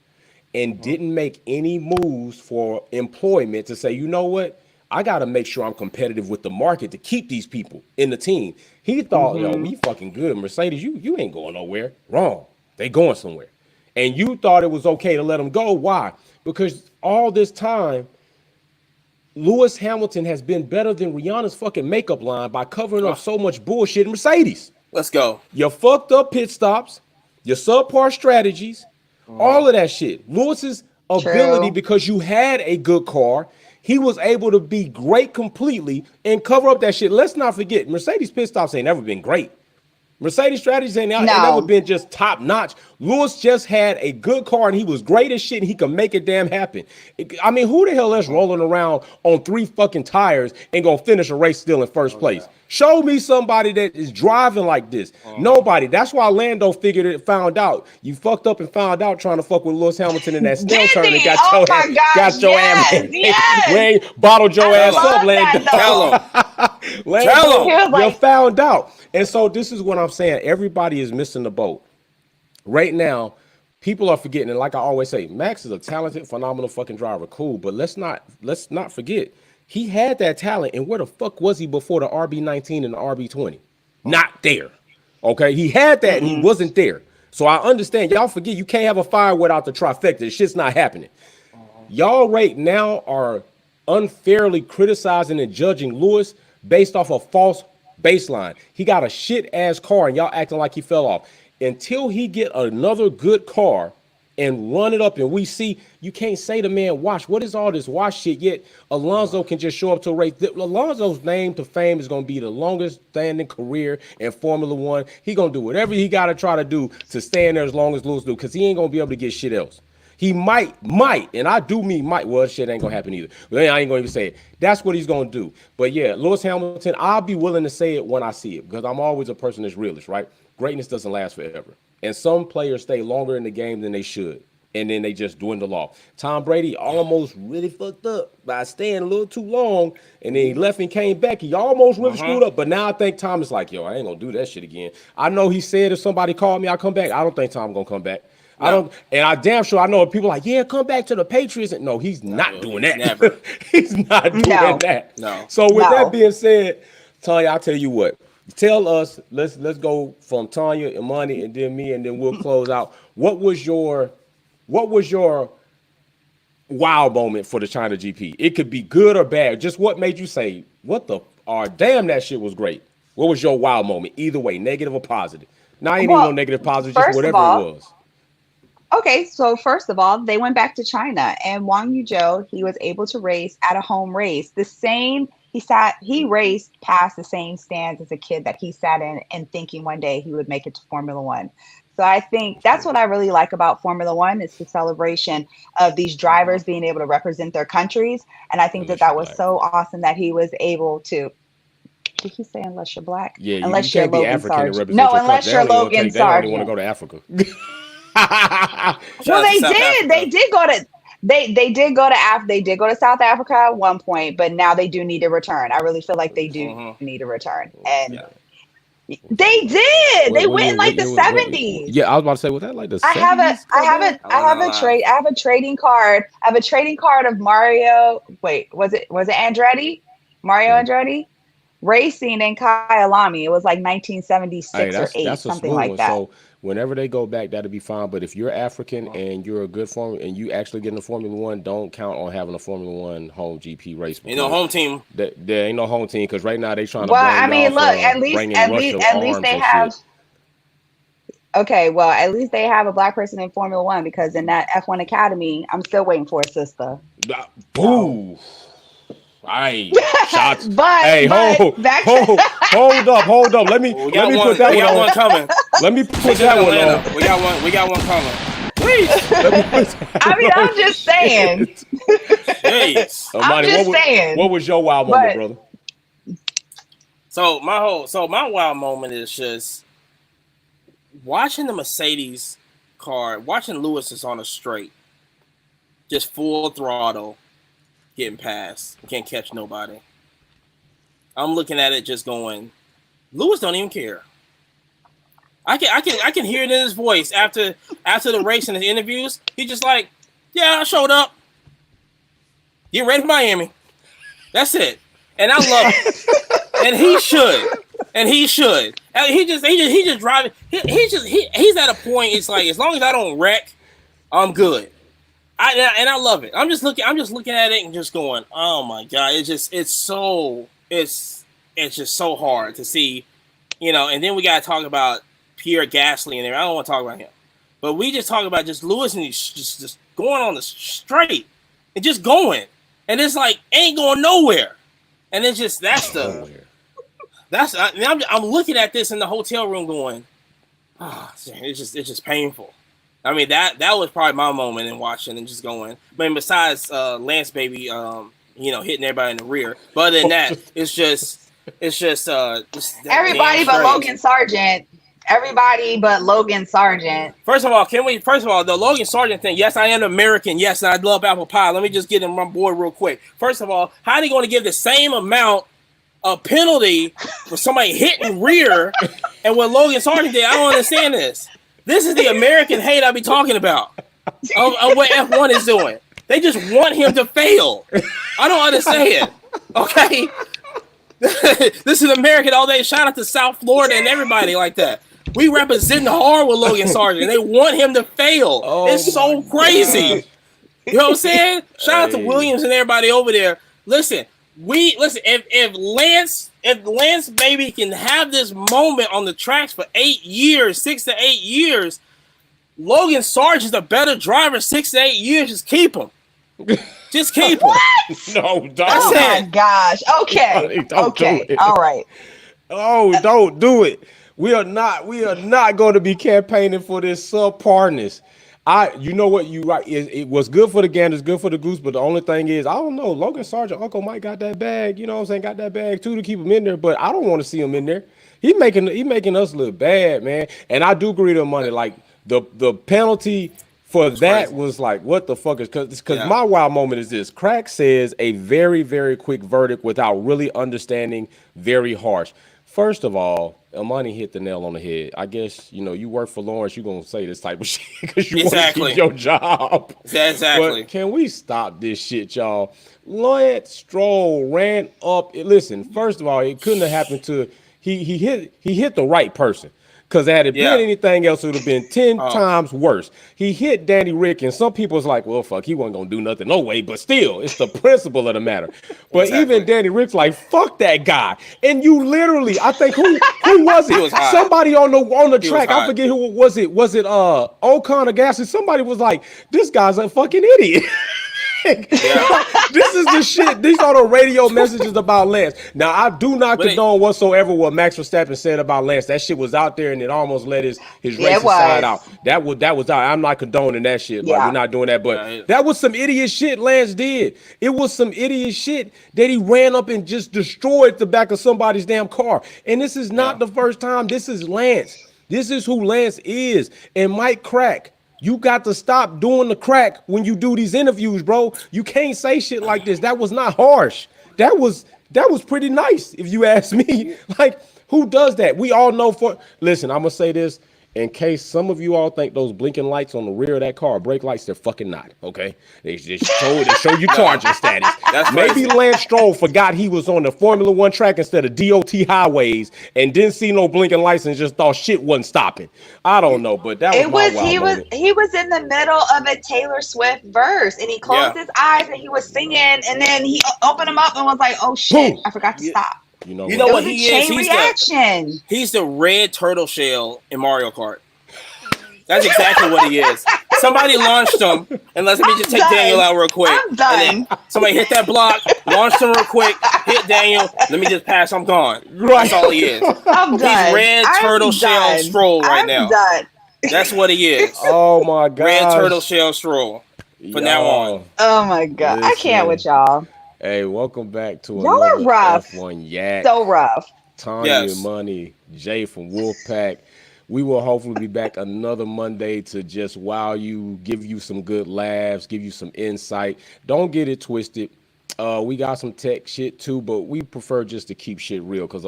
and didn't make any moves for employment to say, you know what? I got to make sure I'm competitive with the market to keep these people in the team. He thought, yo, we fucking good. Mercedes, you ain't going nowhere. Wrong. They going somewhere. And you thought it was okay to let them go. Why? Because all this time, Lewis Hamilton has been better than Rihanna's fucking makeup line by covering up so much bullshit in Mercedes. Let's go. Your fucked up pit stops, your subpar strategies, all of that shit. Lewis's ability, because you had a good car, he was able to be great completely and cover up that shit. Let's not forget, Mercedes pit stops ain't never been great. Mercedes strategies ain't never been just top notch. Lewis just had a good car and he was great as shit and he could make it damn happen. I mean, who the hell is rolling around on 3 fucking tires and gonna finish a race still in first place? Show me somebody that is driving like this. Nobody. That's why Lando found out. You fucked up and found out trying to fuck with Lewis Hamilton in that Snell turn and got your ass. Yes. Bottled your ass up, Lando. Tell him. Lando, you found out. And so this is what I'm saying. Everybody is missing the boat. Right now, people are forgetting, and like I always say, Max is a talented, phenomenal fucking driver. Cool, but let's not forget. He had that talent, and where the fuck was he before the RB19 and the RB20? Not there. Okay, he had that, and he wasn't there. So I understand. Y'all forget you can't have a fire without the trifecta. This shit's not happening. Y'all right now are unfairly criticizing and judging Lewis based off a false baseline. He got a shit-ass car, and y'all acting like he fell off. Until he get another good car and run it up, and we see, you can't say the man wash. What is all this wash shit? Yet Alonso can just show up to a race. Alonso's name to fame is going to be the longest standing career in Formula One. He going to do whatever he got to try to do to stay in there as long as Lewis do, because he ain't going to be able to get shit else. He might, and I do mean might. Well, shit ain't going to happen either. But I ain't going to even say it. That's what he's going to do. But yeah, Lewis Hamilton, I'll be willing to say it when I see it, because I'm always a person that's realist, right? Greatness doesn't last forever. And some players stay longer in the game than they should. And then they just dwindle off. Tom Brady almost really fucked up by staying a little too long. And then he left and came back. He almost really screwed up. But now I think Tom is like, yo, I ain't going to do that shit again. I know he said if somebody called me, I'll come back. I don't think Tom's going to come back. No. I damn sure I know people like, yeah, come back to the Patriots. No, he's not doing that. Never. He's not doing that. No. So with that being said, Tanya, I'll tell you what. tell us. Let's go from Tanya, Imani, and then me, and then we'll close out. What was your wow moment for the China GP? It could be good or bad. Just what made you say, "What the? Damn, that shit was great." What was your wow moment? Either way, negative or positive. Now, I ain't even no negative, positive, just whatever it was. Okay, so first of all, they went back to China, and Wang Yuzhou, he was able to race at a home race. He raced past the same stands as a kid that he sat in and thinking one day he would make it to Formula One. So I think that's what I really like about Formula One is the celebration of these drivers being able to represent their countries. And I think that was so awesome that he was able to. Did he say unless you're black? Yeah, unless you you're can't be Logan African and Sargeant. represent No, your unless country. you're Logan Sargeant. They only want to go to Africa. Well, they did. They did go to. They did go to They did go to South Africa at one point, but now they do need to return. I really feel like they do need to return, and they did. They went in like the 70s. Yeah, I was about to say, was that like the 70s? I have a trading card. I have a trading card of Mario. Wait, was it Andretti? Mario Andretti racing in Kyalami. It was like 1976 or 8, something like that. So whenever they go back, that'll be fine. But if you're African and you're a good and you actually get in the Formula One, don't count on having a Formula One home GP race. Ain't no home team. There ain't no home team because right now they trying to. Well, I mean, look, at least they have. Okay, well, at least they have a black person in Formula One because in that F1 Academy, I'm still waiting for a sister. Boo. Hey, shots. Hold up. Let me put that one. We got one coming. Let me put that one on. We got one coming. Please. I mean, I'm just saying. I'm just saying. What was your wow moment, brother? So my wow moment is just watching the Mercedes car, watching Lewis is on a straight, just full throttle. Getting past, can't catch nobody. I'm looking at it, just going, Lewis don't even care. I can hear it in his voice after the race and his interviews. He's just like, yeah, I showed up. Get ready for Miami. That's it, and I love it. And he should. And he just driving. He's at a point. It's like as long as I don't wreck, I'm good. I love it. I'm just looking at it and just going, oh my god! It's just so hard to see, And then we gotta talk about Pierre Gasly and everything. I don't want to talk about him, but we just talk about just Lewis and he's just going on the straight and just going, and it's like ain't going nowhere, and it's just I'm looking at this in the hotel room going, it's just painful. I mean that was probably my moment in watching and just going. I mean, besides Lance baby, hitting everybody in the rear. But other than that, it's just everybody but Logan Sargeant. Everybody but Logan Sargeant. First of all, the Logan Sargeant thing. Yes, I am American. Yes, and I love apple pie. Let me just get him on board real quick. First of all, how are they going to give the same amount of penalty for somebody hitting rear and what Logan Sargeant did? I don't understand this. This is the American hate I be talking about of what F1 is doing. They just want him to fail. I don't understand. Okay? This is American all day. Shout out to South Florida and everybody like that. We represent hard with Logan Sargeant. And they want him to fail. It's so crazy. You know what I'm saying? Shout out to Williams and everybody over there. Listen, if Lance baby can have this moment on the tracks for 8 years, 6 to 8 years, Logan Sargeant's a better driver 6 to 8 years. Just keep him. Just keep him. No, don't. Oh my gosh. Okay. Okay. All right. Oh, don't do it. We are not going to be campaigning for this subparness. You know what, you right. It was good for the gander, good for the goose, but the only thing is, I don't know, Logan Sargeant, Uncle Mike got that bag, you know what I'm saying, got that bag too to keep him in there, but I don't want to see him in there. He making us look bad, man. And I do agree to money, like the penalty for that was like, what the fuck is, because my wild moment is this. Crack says a very, very quick verdict without really understanding, very harsh. First of all, Imani hit the nail on the head. I guess, you work for Lawrence, you're going to say this type of shit because you want to keep your job. Exactly. But can we stop this shit, y'all? Lance Stroll ran up. Listen, first of all, it couldn't have happened to he hit the right person. Because had it been anything else, it would have been 10 times worse. He hit Danny Rick, and some people was like, well, fuck, he wasn't going to do nothing no way. But still, it's the principle of the matter. But even Danny Rick's like, fuck that guy. And you literally, I think, who was it? Somebody on the track, I forget who was it. Was it Ocon or Gasly? Somebody was like, this guy's a fucking idiot. This is the shit. These are the radio messages about Lance. Now, I do not condone whatsoever what Max Verstappen said about Lance. That shit was out there, and it almost let his racing side out. That was out. I'm not condoning that shit. Like, we're not doing that. But that was some idiot shit Lance did. It was some idiot shit that he ran up and just destroyed the back of somebody's damn car. And this is not the first time. This is Lance. This is who Lance is. And Mike Crack, you got to stop doing the crack when you do these interviews, bro. You can't say shit like this. That was not harsh. That was pretty nice, if you ask me. Like, who does that? We all know listen, I'm gonna say this in case some of you all think those blinking lights on the rear of that car are brake lights. They're fucking not, okay? They show you charging status. Maybe Lance Stroll forgot he was on the Formula One track instead of DOT highways and didn't see no blinking lights and just thought shit wasn't stopping. I don't know, but that was he was in the middle of a Taylor Swift verse, and he closed his eyes and he was singing, and then he opened them up and was like, "Oh shit, I forgot to stop." You know what he is? He's the red turtle shell in Mario Kart. That's exactly what he is. Somebody launched him, and let me just take Daniel out real quick. I'm done. And then somebody hit that block, launched him real quick, hit Daniel. Let me just pass. I'm gone. That's all he is. I'm done. He's red turtle shell Stroll right now. Done. That's what he is. Oh my god. Red turtle shell Stroll. From now on. Oh my god. I can't with y'all. Hey, welcome back to y'all are rough. F1 Yak. So rough. Tanya Money, Jay from Wolfpack. We will hopefully be back another Monday to just wow you, give you some good laughs, give you some insight. Don't get it twisted. We got some tech shit too, but we prefer just to keep shit real because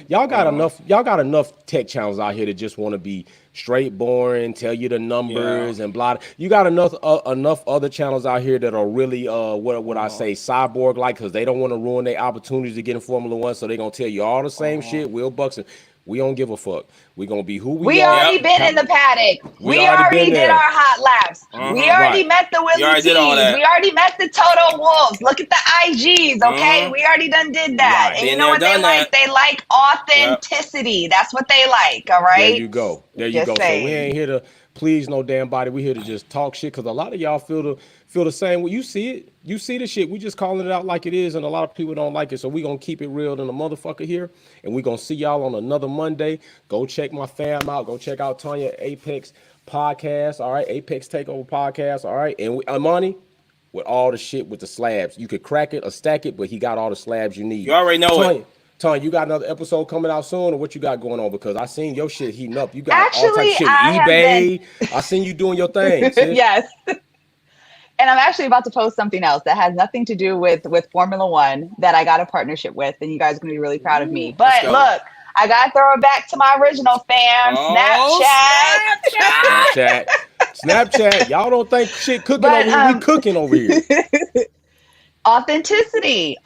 y'all got enough tech channels out here that just want to be straight boring, tell you the numbers and blah. You got enough other channels out here that are really what would I say, cyborg like, because they don't want to ruin their opportunities to get in Formula One, so they're gonna tell you all the same shit. Will Buxton. We don't give a fuck. We're going to be who we are. We already been in the paddock. We already did our hot laps. We already met the Willie T's. We already met the Toto Wolffs. Look at the IGs, okay? We already did that. And you know what they like? They like authenticity. That's what they like, all right? There you go. So we ain't here to please no damn body. We here to just talk shit because a lot of y'all feel the same way. You see it. You see the shit. We just calling it out like it is, and a lot of people don't like it. So we going to keep it real than a motherfucker here, and we going to see y'all on another Monday. Go check my fam out. Go check out Tanya Apex Podcast, all right? Apex Takeover Podcast, all right? And Amani, with all the shit with the slabs. You could crack it or stack it, but he got all the slabs you need. You already know it. Tanya, you got another episode coming out soon, or what you got going on? Because I seen your shit heating up. You got all types of shit. eBay. I seen you doing your thing. Yes. And I'm actually about to post something else that has nothing to do with Formula One that I got a partnership with, and you guys are going to be really proud of me. But look, I got to throw it back to my original fam, Snapchat. Y'all don't think shit cooking over here. We cooking over here. Authenticity.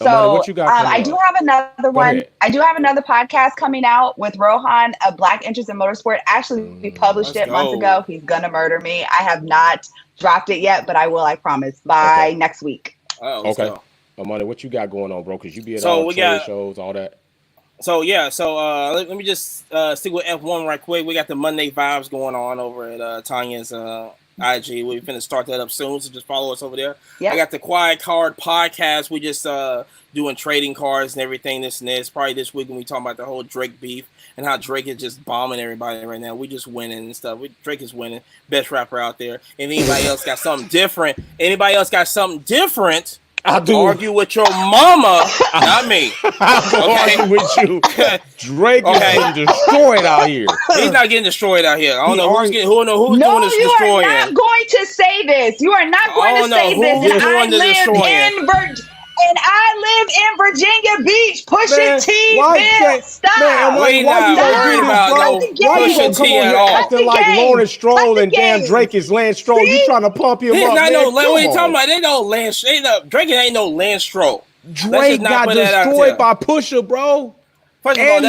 So what you got I do have another one. I do have another podcast coming out with Rohan, a Black Interest in Motorsport. Actually, we published it months ago. He's gonna murder me. I have not dropped it yet, but I will. I promise by next week. Okay. Amanda, what you got going on, bro? Because you be at all trade shows, all that. So let me just stick with F1 right quick. We got the Monday vibes going on over at Tanya's IG. We're finna start that up soon, so just follow us over there. I got the Quiet Card Podcast. We just doing trading cards and everything, this and this. Probably this week when we talking about the whole Drake beef and how Drake is just bombing everybody right now. We just winning and stuff. Drake is winning. Best rapper out there. And anybody else got something different, I do. Argue with your mama, not me. Argue with you. Drake is getting destroyed out here. He's not getting destroyed out here. I don't know who's doing this destroying. You are not going to say this. You are not going to say this. And I live in Virginia Beach. Pusha T, man, stop. Why you gonna come on here acting like Lawrence Stroll and damn Drake is Lance Stroll? You trying to pump him up? What are you talking about? They know Lance. Drake ain't no Lance Stroll. Drake got destroyed by Pusha, bro. First of all,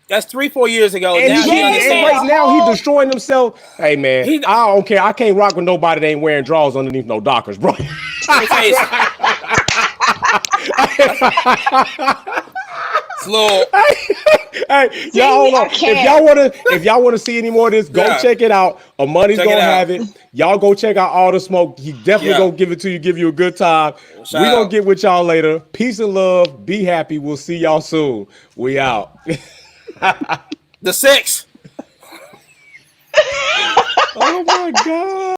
that's 3-4 years ago. And now he's destroying himself. Hey man, I don't care. I can't rock with nobody that ain't wearing drawers underneath no Dockers, bro. Hey, y'all hold on. If y'all wanna see any more of this, go check it out. Money's gonna have it. Y'all go check out All the Smoke. He definitely gonna give it to you, give you a good time. We gonna get with y'all later. Peace and love. Be happy. We'll see y'all soon. We out. The 6. Oh my God.